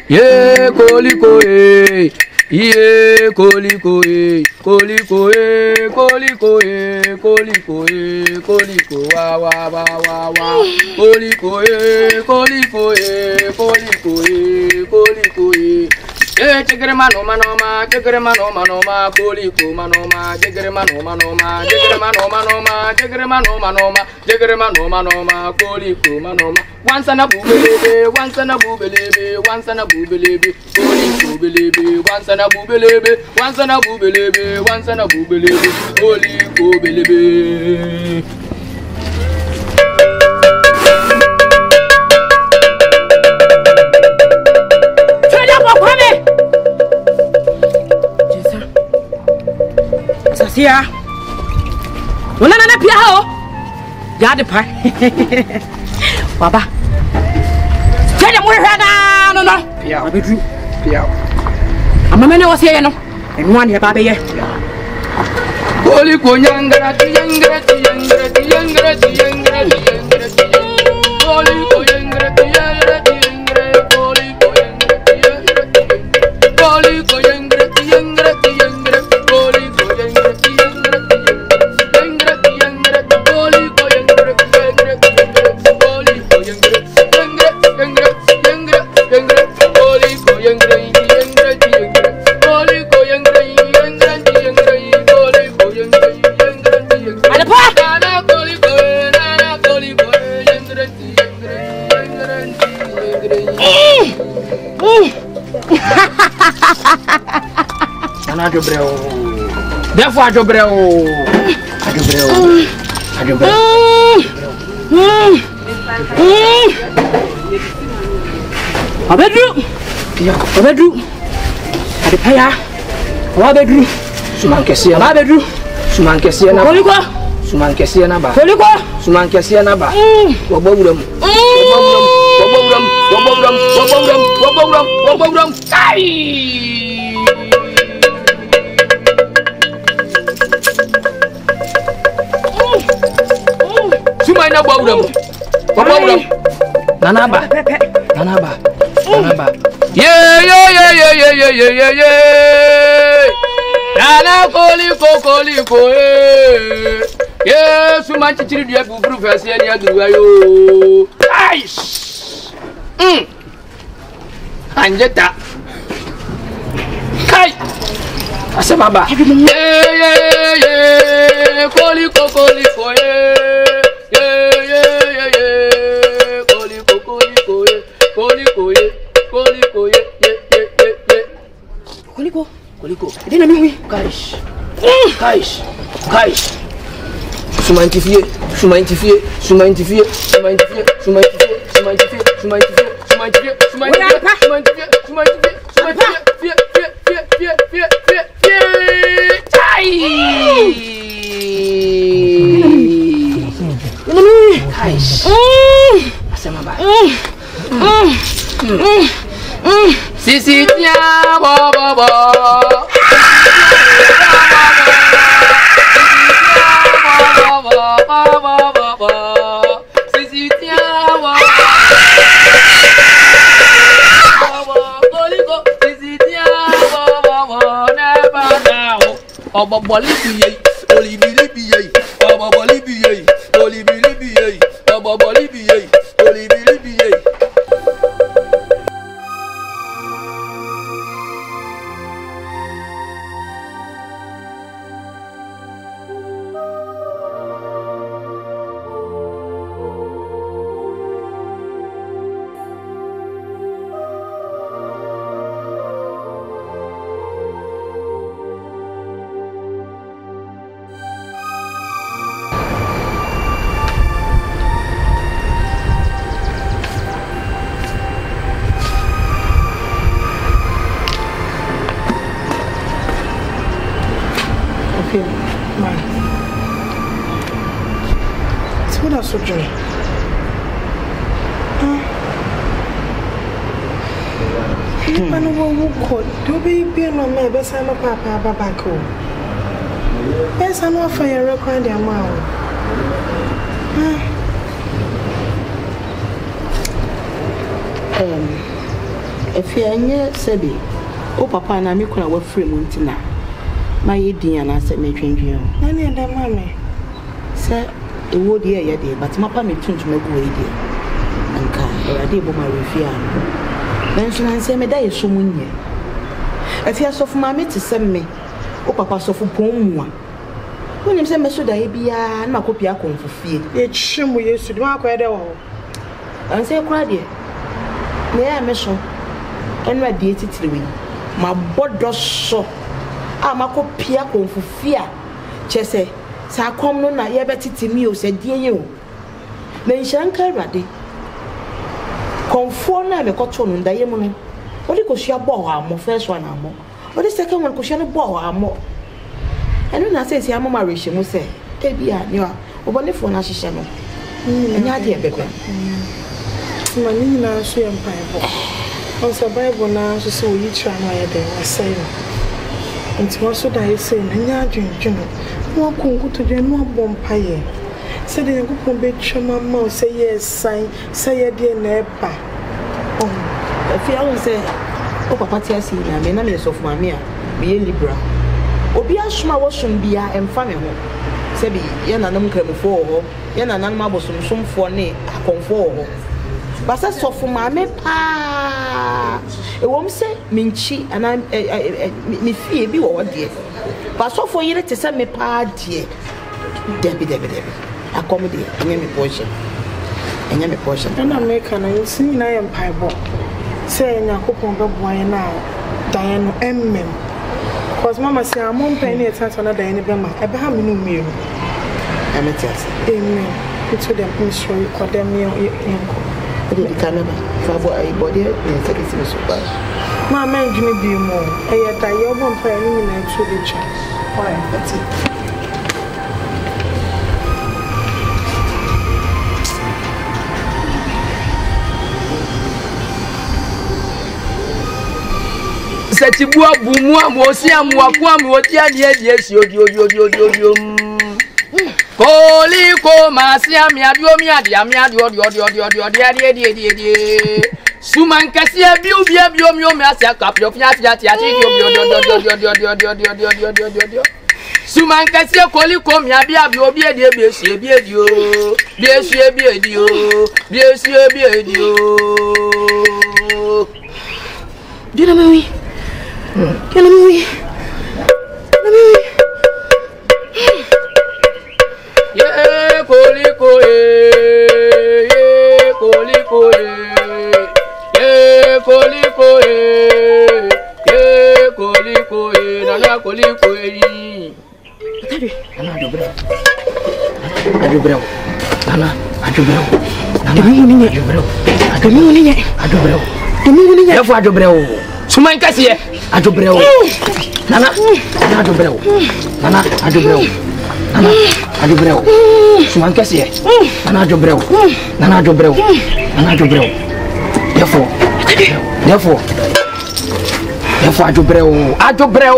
Ye koliko e. Ye koliko e. Koliko e. Koliko e. Koliko e. Koliko wa wa wa wa wa. Koliko e. Koliko e. Koliko e. Koliko e. Chegre mano manoma, chegre mano manoma, koliko manoma, chegre mano manoma, chegre mano manoma, chegre mano manoma, chegre mano manoma, koliko manoma. Once and a boobelebe, once and a boobelebe, once and a boobelebe, koliko belebe, once and a boobelebe, once and a boobelebe, once and a boobelebe, koliko belebe. Sasia. Wala na pia ho. Ya de pa. Baba. Tell mo hwa na no no. Pia. Abedru. Pia. Amama na wose ye no. Enu an ye ba be ye. Koliko nyangara tiyangara tiyangara tiyangara tiyangara tiyangara tiyangara. Koliko nyangara tiyangara tiyangara koliko nyangara tiyangara tiyangara. Koliko nyangara tiyangara tiyangara koliko nyangara tiyangara tiyangara tiyangara koliko nyangara tiyangara tiyangara koliko nyangara tiyangara tiyangara tiyangara koliko nyangara tiyangara tiyangara koliko nyangara tiyangara tiyangara. Ana dobreo. Defo adobreo. Adobreo. Adobreo. Abedru. Pia. Abedru. Ade paya. Abedru. Suman kesiya. Abedru. Suman kesiya na. Koliko. Suman kesiya na ba. Koliko. Suman kesiya na ba. Wabawuram. Wabawuram. Wabawuram. Wabawuram. Wabawuram. Wabawuram. Kai. Sumana bawuram. Wabawuram. Nanaba. Nanaba. Nanaba. Yeah. Nana koliko Yes, so much children you have to prove as any other way. Nice. Anjeta. Kai. Asemaba. Yeah. Koliko Koliko. Dina mimi. Guys. Sumaintifie. Sisi tia baba. Oba bolibiye, olibilibiye, oba bolibiye, olibilibiye, oba bolibiye, olibilibiye. So joy. I know who could do be no me best I know papa back home. Best I know for your record their mouth. If you are Sebi, oh, papa, and I'm going to free Montina. My dear, and I said, make you. Any of them, mammy. Sir, it would hear your day, but my papa turned to make way dear. And car, or I did my refia. Then she answered me, there is so many. If you are so for my mate to send me, oh, papa, so for Poma. When you say, Monsieur Daibia, and my copy are come for fear. It's shame we used to do our credit. And say, cried ye. May I measure and radiated to the wind. My body so. I'm a copy of for fear. Chese, sa come no na ye better to me, said dear you. Then Shanka Raddy. Conform na me cotton and diamond. What it could she a ball, more first one more. What the second one could she a ball more. And when I say, I'm a marriage, you say, Tabia, you are over the phone as she shall. And I dear baby. My Nina, she and Bible. On survival now, she saw you try my day, I say. And to also die saying, and ya drink, no one go to the no bompire. Said the good bitch, my mouth say yes, sign, say a dear neighbor. Oh, if you always say, oh, Papa, I see, I mean, I'm of my mere, be a Libra. Obi ashuma wosun bia emfa me ho se bi ye nanom kramfo ho ye nanan mabosomsomfo ne akonfo ho basa sofo ma me pa e wom se minchi ana me fie bi wo de basa sofo yire te se me pa de debi accommodate enye me portion na make na you see na empire bo say nyakopon beboa ye na dan no emmem. Because Mama say I'm on penny at another any bema. Abraham no me. I'm at yes. Amen. It's with them ministry or them near uncle. The Canada, Fabo, a body, and take it so bad. My man, Jimmy be more. I had a young one penny and I told the child. Why, that's it. Setibua bumua mosia muakwa mwotia die si odi. Koliko masia miadio Suman kasia biu bio me asia kapio fia Suman kasia koliko miabia bio Dina mami. Can we? Yeah, koliko nana koliko Adubreu. Suman kasie Adubreu. Nana Adubreu. Suman kasie Nana Adubreu. Therefore Adubreu.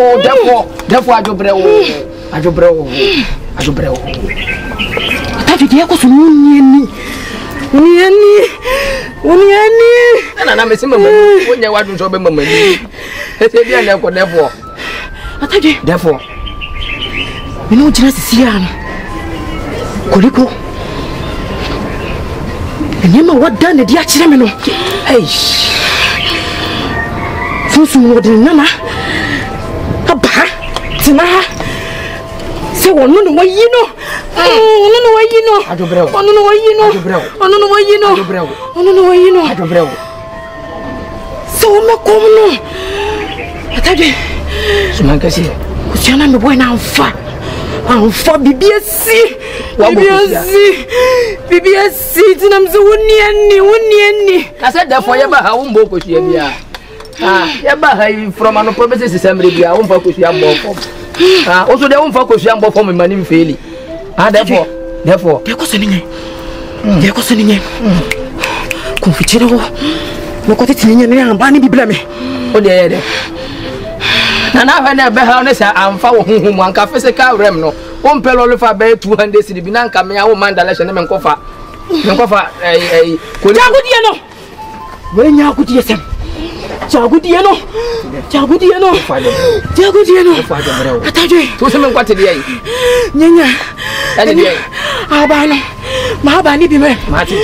Atati dia ko sunu Uniani. Na me simama wonya wadu so be mama ni. Ese bia na ko therefore. Atati. Therefore. Me no jira sisia no. Koliko. Enema wada na dia kire me no. Hey. Fusu no de nana. Aba. Tina. Se wonu no wayi no. Adubreu. So me como no. Atade. Suman kasie. Kusiana me boy na anfa BBSC. Tinam so woni. I said therefore ye ba ha wo mbo kosua bia. Ye ba ha from an promises assembly bia wo mfa kosua mbo fom. Also de wo mfa kosua mbo fom mani mfeli. Therefore. De ko se ninye. Konfitire ho. Mo ko tete ninye ne amba ne bibla me. O de ye de. Na fa na be ha no say amfa wo honhom anka physical rem no. O mpelo lo fa be 200 cedi bi na nka me ya wo mandala ne menkofa. Ko Jago die no. We nya ko die sem. Jagudie no. Atadwe. To se me kwate de yi. Nyanya. Ene de yi. Abano. Ma ba ni bi me. Mate.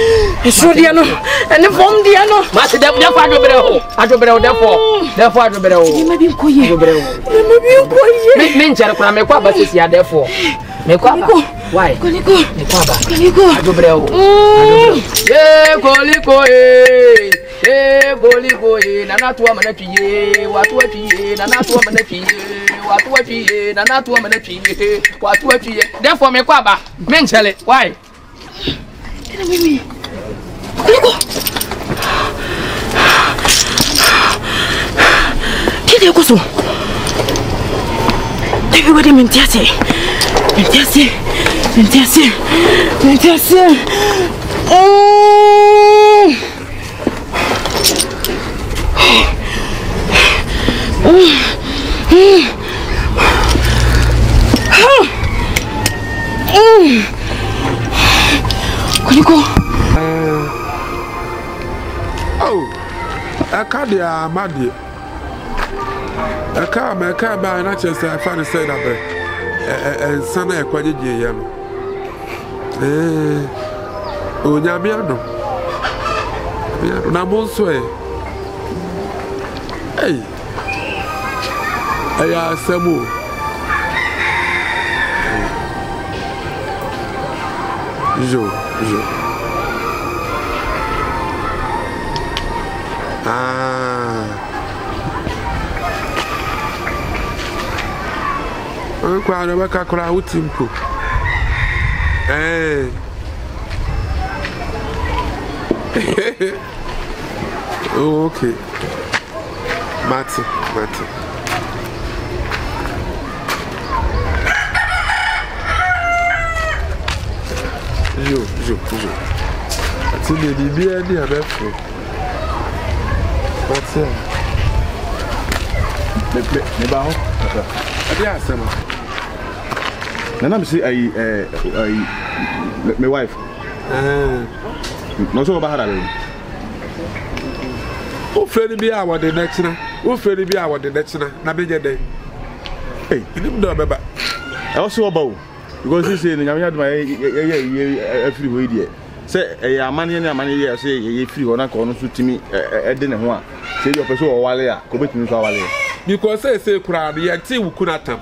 Eso de no. Ene fom de no. Mate de fa adobere ho. Adobere ho de fo adobere ho. Ni ma bi nkoye. Adobere ho. Me nchere kura me kwa ba sisi ya de fo. Me kwa ba. Why? Koliko. Me kwa ba. Koliko. Adobere ho. Koliko koliko nana tuwa mana piye watu piye nana tuwa mana piye watu piye nana tuwa mana piye watu piye therefore me kwa ba me nchele why ena mimi koliko kide koso everybody mentiase Koliko. Oh, I can't be a maddy. I can't buy an actress. I find a say that and son, I quite a year. Oh, Yamiano. Namonsoe. Hey, I asked Samu. Jo. Kwa na baka kura utimpo. Oh, okay. Mati. Jo. Ati le di bi ani abefo. Mati. Me ba ho. Adi asema. Nana me say my wife. No so ba hara le. O feri bi a wo de next na. Na be je den. Hey, inim do beba. I also about because he say nyame aduma afiri ho idie say amane say ye free ho na ko no so timi de ne ho a say you person o wale a ko betimi so wale because say kura de ye ti wukunatam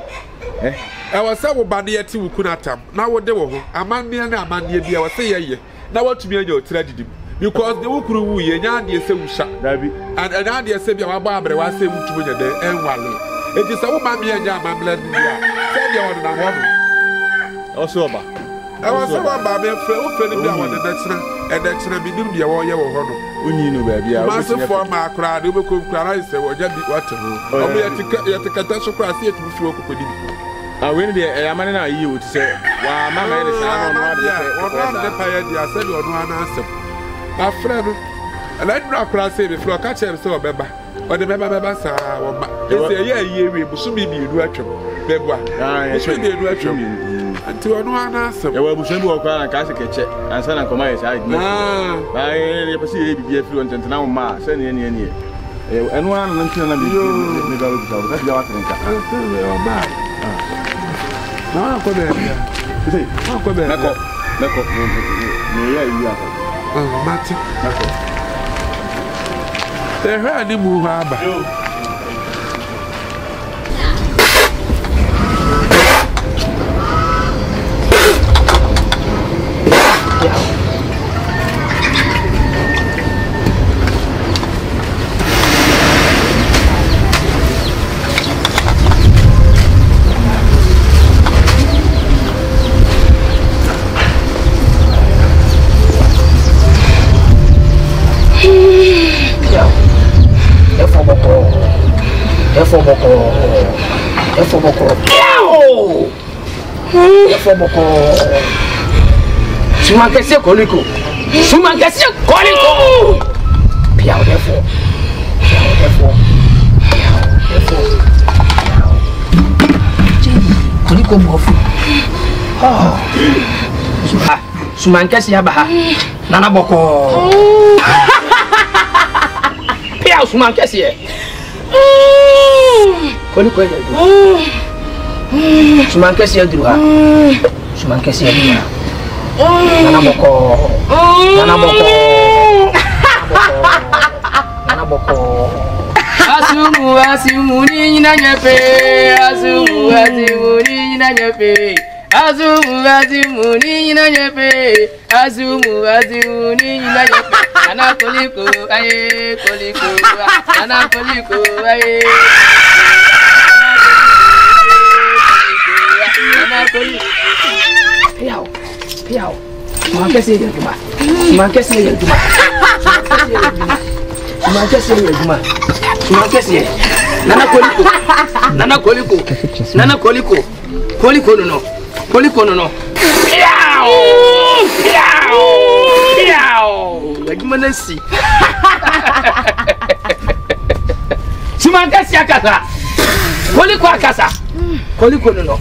e wa say wo ba de ye ti wukunatam na wo de wo ho amane na amane bia wo say ye na watumi anya otira didim because the wukuru wu ye nya de say wusha dabi and na de say bia wa ba abre wa say wutumo nya de enwale eti say wo ba me anya amamla bia say de wo na ho also ba I was so about me friend be I want the next and be do be wo ye wo ho no onyi no ba bia massive for my crowd we ko crowd say wo ja bi what o me yatikata so crowd say etu fi okokodi bi we ne de amane na yi o ti say wa mama e de sa no no de pa ye dia say de onu ana asem my friend and I do crowd say be flo ka chem say obeba o de beba sa wo ma e say ye we busu bi edu atwem beba busu bi edu atwem anti onu ana asem e wa busu bi o kwa na ka se keche ansa na koma ye sa igbe ba ye pesi ye bi afiri on tentena wo ma se ne enu ana na ntina na bi me ga busu ka bi wa tenka o ma na ko be ya sei ko be Meko me ya yi aka mati ha ni mu ha ba Sumankese koliko. Piao defo. Koliko bofu. Sumankese abaha. Nana boko. Pia Usman Kessie. Koliko ya. Usman Kessie Dura. Usman Kessie Dura. Nana boko. Asumu ni na nyepe. Asumu ni na nyepe. Asumu ni na nyepe. Asumu ni na nyepe. Ana koliko aye koliko. Ana koliko aye. Ana koliko. Piao. Makasih ya Juma. Makasih ya Juma. Makasih ya Juma. Makasih. Nana koliko. Koliko no. Piao. Bagaimana sih? Makasih akasa. Koliko akasa. Koliko no.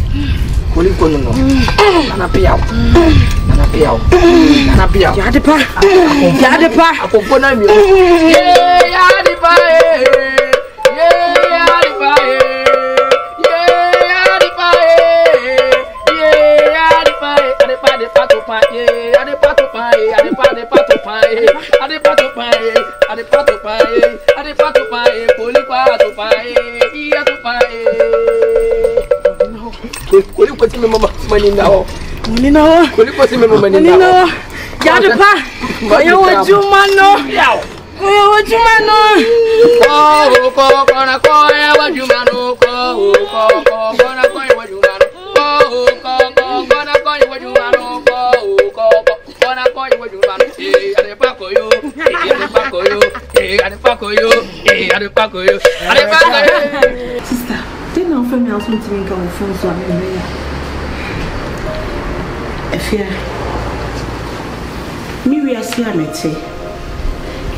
Nana piao. Ya depa. Aku pun ambil. Ya depa. Kuliko si mama maninao. Kuliko si mama maninao. Ya depa. Koyo wajumano. Sister, then I'll find me out something on phone so I'm in there. If you me see a mete,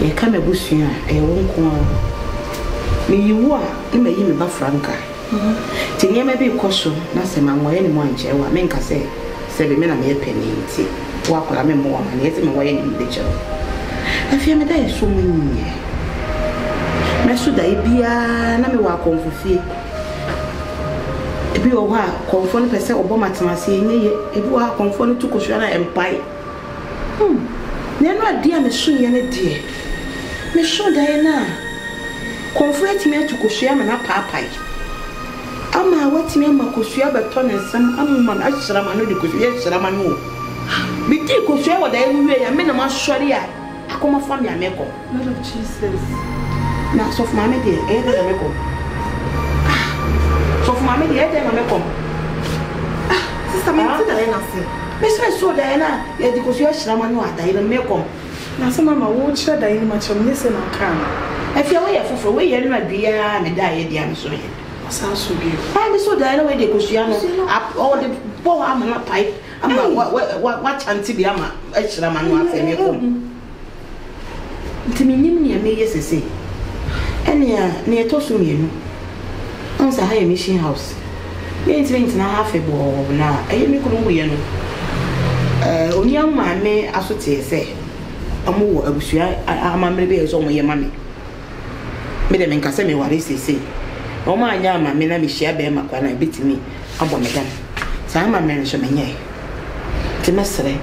you come a bushia, a won't call me. You are, you may be ba franca. Tinny may be caution, that's a man where anyone chair, what men can say, 7 men a mere penny, walk on a more, and yet I'm away in the job. I fear me that is so many. Mesuda ibia na me wa konfufi ebi o ha konfo no pese obo matemase enye ebi o ha konfo no tukosua na empai ne no ade a me sunye ne de me shoda e na konfo etime tukosua me na paapai ama watime makosua beto ne nsam amma na ahyira ma no de kosua ahyira ma no bi ti kosua wo da e wie ya me na ma sori a akoma fam ya meko Lord of Jesus. Na so for mama dey e dey me come. So for mama dey e dey me come. Sister, me ti da na se. Me say so da na e di ko so hira ma no ada e me come. Na so mama wo chira da yin ma chom ne se na kan. E fi we ye foforo we ye na bia me da ye dia me so ye. Asa so bi. Ah me so da na we dey ko so no. All the bow am na pipe. Ama what chanti bi ama e hira ma no afa me come. Ntimi nim ne me ye sese. Enia ne etosu mienu onsa ha mission house ye ntimi na half ebo na aye mi kunu ye no oni amma me asote se amu wo abusua amamre be so mo ye mame me de me nkase me ware sese o ma anya ama me na me hia be makwa na betimi abo me dan sa ama me nso me nye ti mesre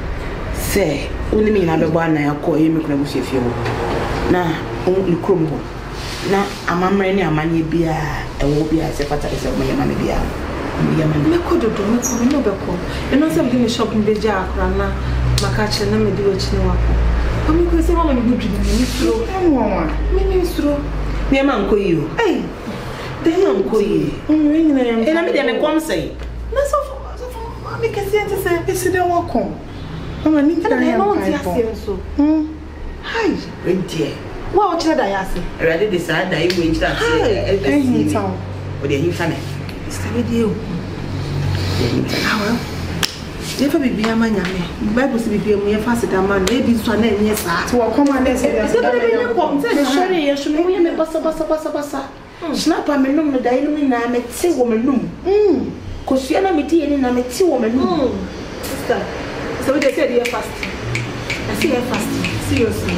se oni mi na be bo na yakọ ye mi kunu abusua fie wo na on ikrom ho na amamre ni amanye bia ewo bia se pata se mo yema me bia mo yema me ko dodo me ko no be ko e no se bi shop be ja akra na maka che na me di ochi ni wako o mi ko se mama me gudru ni suro enwo me suro me ma nko yi o de ma nko yi we nyina yam e na me de me kom sei na so me ke se ente se e se de wako mama ni kira yam no ti ase nso hai we die wa o chira da yase ready this side da iwe nchira se e town o de hin fane steady dey Never be a man, Bible to be a faster man, maybe so an end, yes, to a command. Sorry, yes, you may be bassa. Snap, I'm a number, the enemy, and I'm a tea woman room. Cosiana, me tea, and I'm a tea woman room. Sister, so they said you're fasting. I see you're fasting, seriously.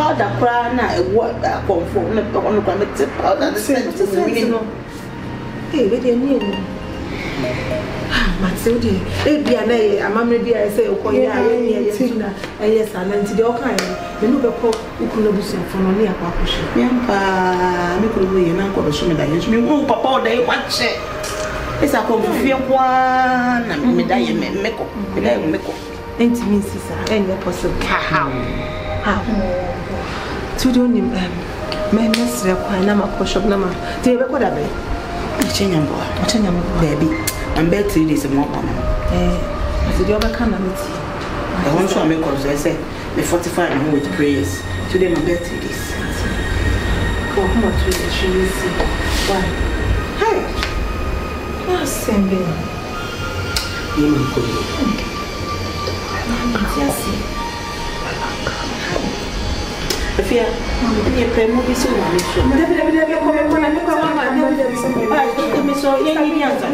powder cry na what comfort na on kwa mete powder the scent is winning no eh we dey near no Matilde bia na amamre bia say okoya ye tina yes ananti de okan me no be ko ukuna busuafo no ne akwa akoshe me ko ye na ko be so me da ye me wo papa o da ye kwache esa ko fie kwa na me da ye me ko me da ye me ko enti min sisa enye possible how tudo ni me mesre kwa na makosho na ma te be ko da be chenyambo baby I'm better 3 days more mama so the other can meet I want to make us I say the 45 and with prayers today my birthday this for how much we should see why hi what's sending you go yes Fia, ni premo bisu na misho. Debe come na me kwa mama debe me so ye ni anza.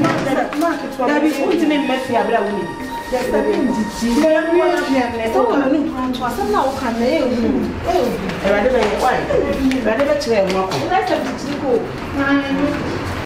Dabi unti me mafia bra woni. Dabi nditi. Me ya ne. So ko no twa so na o kan na e hu. E ba de be why. Ba de be chere mo ko. Na ta nditi ko.